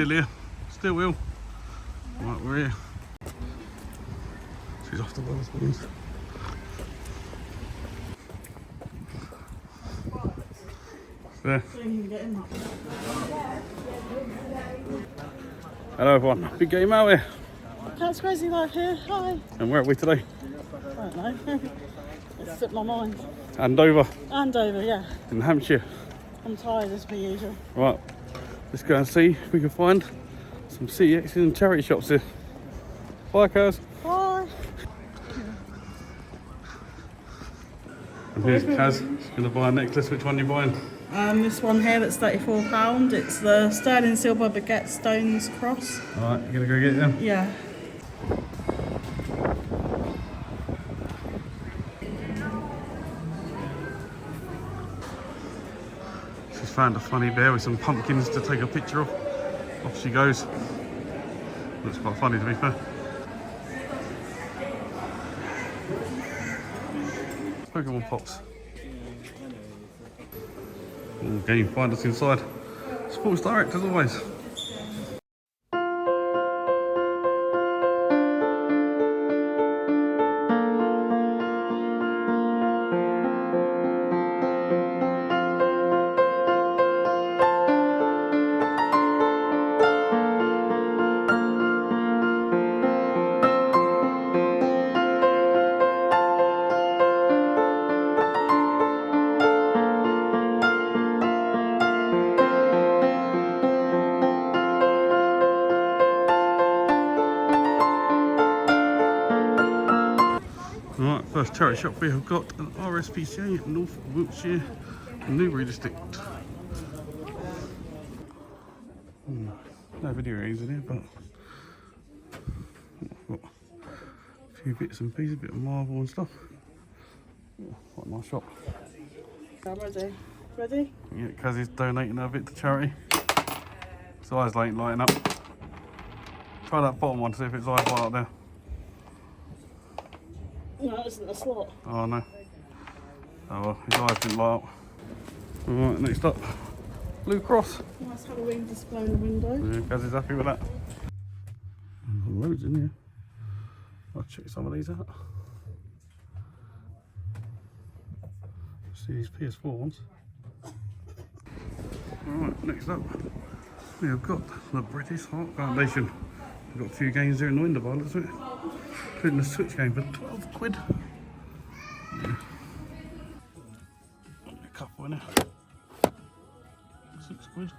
still here. Still will. Right, we're here. She's off the ball, spoons. There. Hello everyone, big game out here. Cat's Crazy Life here, hi. And where are we today? I don't know. It's slipped my mind. Andover. Andover, yeah. In Hampshire. I'm tired as per usual. Right, let's go and see if we can find some Cex and Charity shops here. Bye, Kaz. Bye. And here's Kaz. She's going to buy a necklace. Which one are you buying? This one here that's £34. It's the sterling silver baguette stones cross. Alright, you going to go get it then? Yeah. She's found a funny bear with some pumpkins to take a picture of. Off she goes. Looks quite funny to be fair. Pokemon Pops. Game, find us inside. Sports Direct as always. Right, first charity shop we have got an RSPCA North Wiltshire Newbury District. No video games in here, but I've got a few bits and pieces, a bit of marble and stuff. Quite a nice shop. I'm ready. Ready? Yeah, Kazzy's donating a bit to charity. His eyes ain't lighting up. Try that bottom one to see if its eyes light up there. No, it isn't a slot. Oh no. Oh well, his eyes didn't light up. Alright, next up, Blue Cross. Nice Halloween display in the window. Yeah, Kazzy's happy with that. Loads in here. I'll check some of these out. See these PS4 ones. Alright, next up, we have got the British Heart Foundation. We've got a few games there in the window by the looks of it. Including the Switch game for 12 quid. Yeah. A couple in there. 6 quid.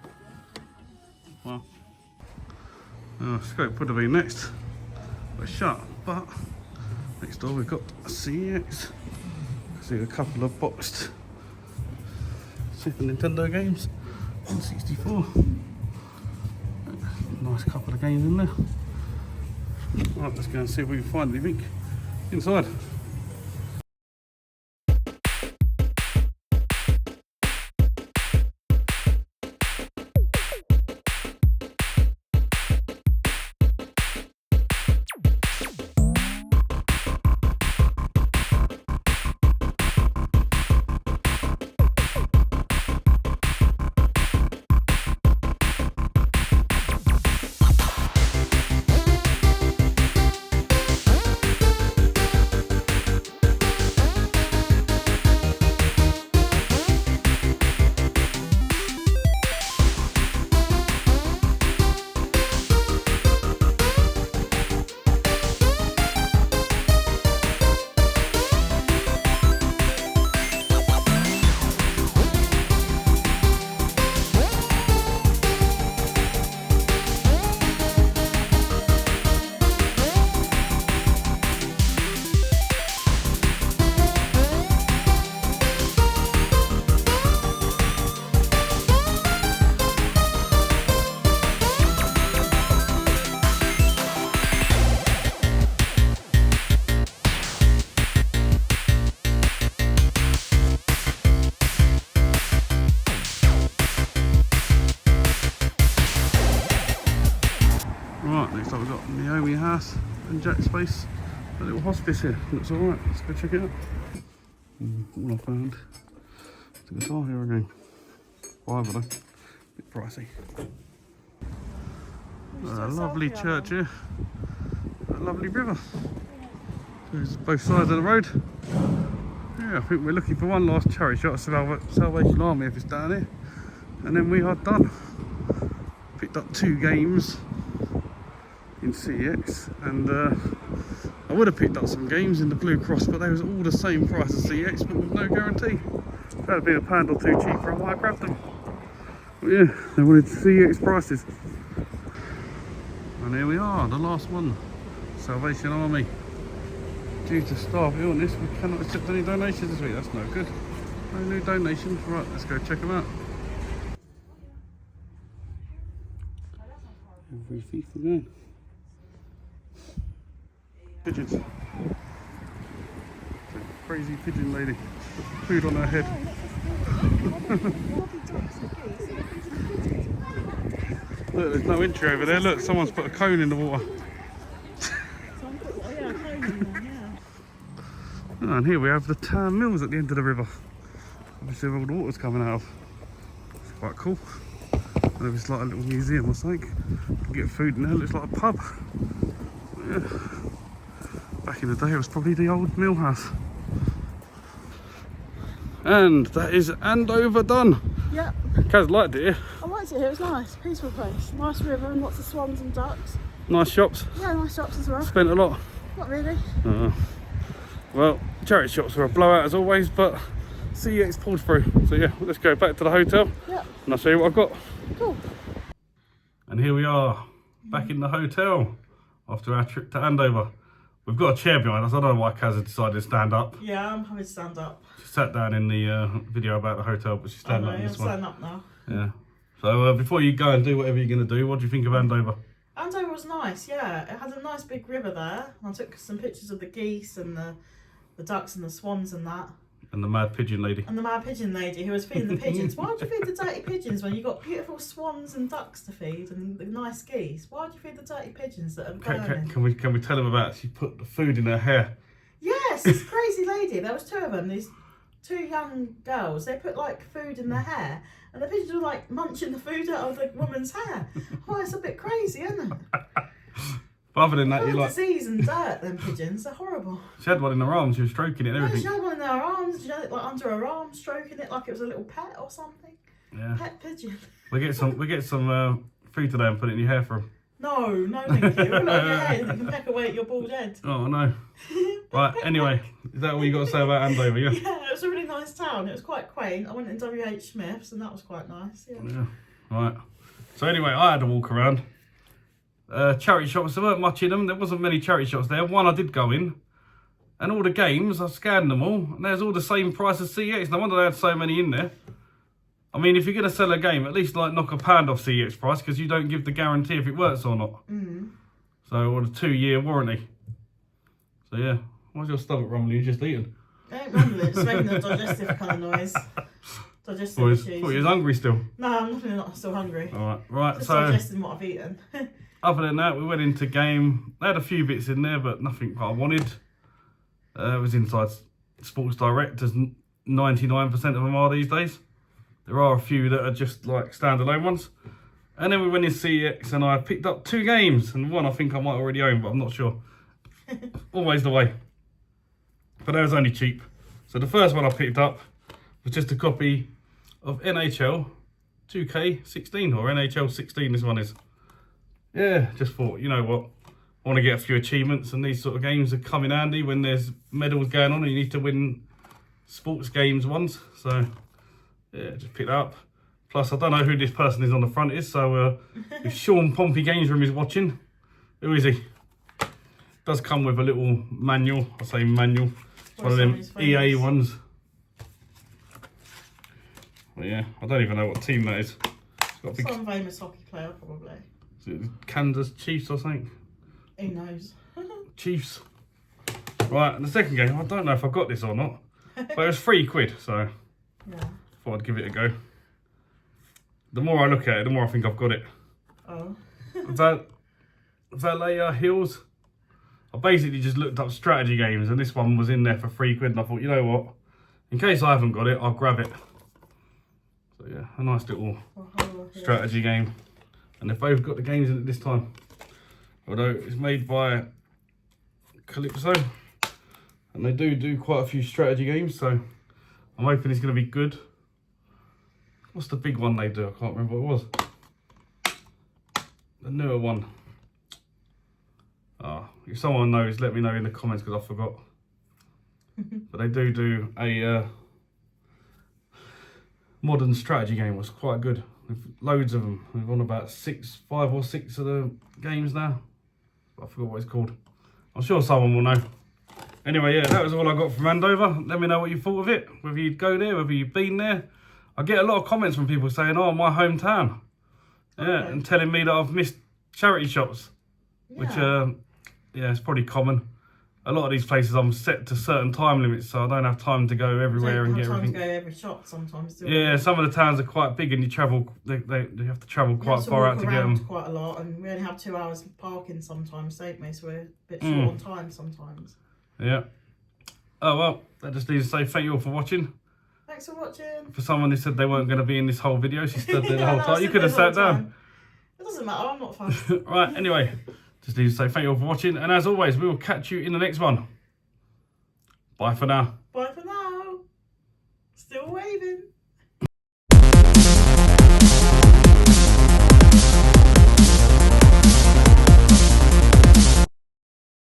Wow. Scope would have been next. We're shut, but next door we've got a CX. See a couple of boxed Super Nintendo games on 64. Nice couple of games in there. Right, let's go and see if we can find anything inside. Right, next up we've got Naomi House and Jack's Space. A little hospice here. Looks alright. Let's go check it out. All I found is a guitar here again. $5 though. Bit pricey. A lovely church here. A lovely river. There's both sides of the road. Yeah, I think we're looking for one last charity shot of Salvation Army if it's down here. And then we are done. Picked up 2 games in CX, and I would have picked up some games in the Blue Cross, but they was all the same price as CX, but with no guarantee. If that had been a pound or 2 cheaper, I might have grabbed them. But yeah, they wanted CX prices. And here we are, the last one. Salvation Army. Due to staff illness, we cannot accept any donations this week. That's no good. No new donations. Right, let's go check them out. Every thief again. Pigeons. Crazy pigeon lady. Food on her head. Look, there's no entry over there. Look, someone's put a cone in the water. Oh, and here we have the town mills at the end of the river. Obviously where all the water's coming out of. It's quite cool. And it's like a little museum or something. You can get food in there, looks like a pub. Yeah. Back in the day it was probably the old mill house. And that is Andover done. Yep. Kaz liked it here. I liked it here, it was nice. Peaceful place. Nice river and lots of swans and ducks. Nice shops. Yeah, nice shops as well. Spent a lot. Not really. Well, charity shops were a blowout as always, but CX pulled through. So yeah, let's go back to the hotel. Yep. And I'll show you what I've got. Cool. And here we are, back in the hotel after our trip to Andover. We've got a chair behind us. I don't know why Kaz had decided to stand up. Yeah, I'm having to stand up. She sat down in the video about the hotel, but she's standing up in this one. I'm standing up now. Yeah. So before you go and do whatever you're going to do, what do you think of Andover? Andover was nice, yeah. It had a nice big river there. I took some pictures of the geese and the ducks and the swans and that. And the mad pigeon lady. And the mad pigeon lady who was feeding the pigeons. Why would you feed the dirty pigeons when you've got beautiful swans and ducks to feed and the nice geese? Why would you feed the dirty pigeons that are burning? Can we tell them about she put the food in her hair? Yes, this crazy lady. There was 2 of them, these 2 young girls. They put like food in their hair and the pigeons were like munching the food out of the woman's hair. Oh, it's a bit crazy, isn't it? But other than that, you like disease and dirt, them pigeons, they're horrible. She had one in her arms, she was stroking it and everything. She had one in her arms, she had it like under her arm, stroking it like it was a little pet or something. Yeah. Pet pigeon. We get some food today and put it in your hair for them. No, thank you. Put it on your head and you can peck away at your bald head. Oh no. Right, anyway, is that all you got to say about Andover, yeah? Yeah, it was a really nice town. It was quite quaint. I went in WH Smith's and that was quite nice. Yeah. Right. So anyway, I had a walk around. Charity shops, there weren't much in them. There wasn't many charity shops there. One I did go in. And all the games, I scanned them all. And there's all the same price as CX. No wonder they had so many in there. I mean, if you're going to sell a game, at least like knock a pound off CX price because you don't give the guarantee if it works or not. So, or the 2-year warranty. So yeah, why's your stomach rumbling? You just eating? I ain't rumbling, it's making a digestive kind of noise. Digestive issues. Thought you was hungry still? No, I'm definitely not still hungry. Right, Just so digesting what I've eaten. other than that, we went into game. They had a few bits in there, but nothing I wanted. It was inside Sports Direct, as 99% of them are these days. There are a few that are just like standalone ones. And then we went in CX and I picked up 2 games. And one I think I might already own, but I'm not sure. Always the way. But they was only cheap. So the first one I picked up was just a copy of NHL 2K16 or NHL 16 this one is. Yeah, just thought, you know what, I want to get a few achievements and these sort of games that come in handy when there's medals going on and you need to win sports games ones. So yeah, just picked that up. Plus I don't know who this person is on the front is, so if Sean Pompey Games Room is watching, who is he? Does come with a little manual, I say manual, it's one of them EA ones. But yeah, I don't even know what team that is. It's got a big... Some famous hockey player probably. Is it Kansas Chiefs or something? Who knows? Chiefs. Right, and the second game, I don't know if I got this or not, but it was £3, so yeah, thought I'd give it a go. The more I look at it, the more I think I've got it. Oh. Valet Hills. I basically just looked up strategy games and this one was in there for £3 and I thought, you know what, in case I haven't got it, I'll grab it. So yeah, a nice little strategy game. And they've both got the games in it this time. Although it's made by Calypso. And they do quite a few strategy games, so I'm hoping it's going to be good. What's the big one they do? I can't remember what it was. The newer one. If someone knows, let me know in the comments because I forgot. But they do a modern strategy game. Was quite good. With loads of them. We've on about 5 or 6 of the games now. I forgot what it's called. I'm sure someone will know. Anyway, yeah, that was all I got from Andover. Let me know what you thought of it. Whether you'd go there, whether you've been there. I get a lot of comments from people saying, "Oh, my hometown," yeah, and telling me that I've missed charity shops, which yeah, it's probably common. A lot of these places I'm set to certain time limits, so I don't have time to go everywhere and get everything. Time to go every shop sometimes. Yeah, some of the towns are quite big, and you travel. They have to travel quite far out to get them. Quite a lot, and we only have 2 hours of parking sometimes, don't we? So we're a bit short on time sometimes. Yeah. Oh well, that just needs to say thank you all for watching. Thanks for watching. For someone who said they weren't going to be in this whole video, she stood there the whole time. You could have sat down. It doesn't matter, I'm not fast. Right, anyway, just need to say thank you all for watching. And as always, we will catch you in the next one. Bye for now. Bye for now. Still waving.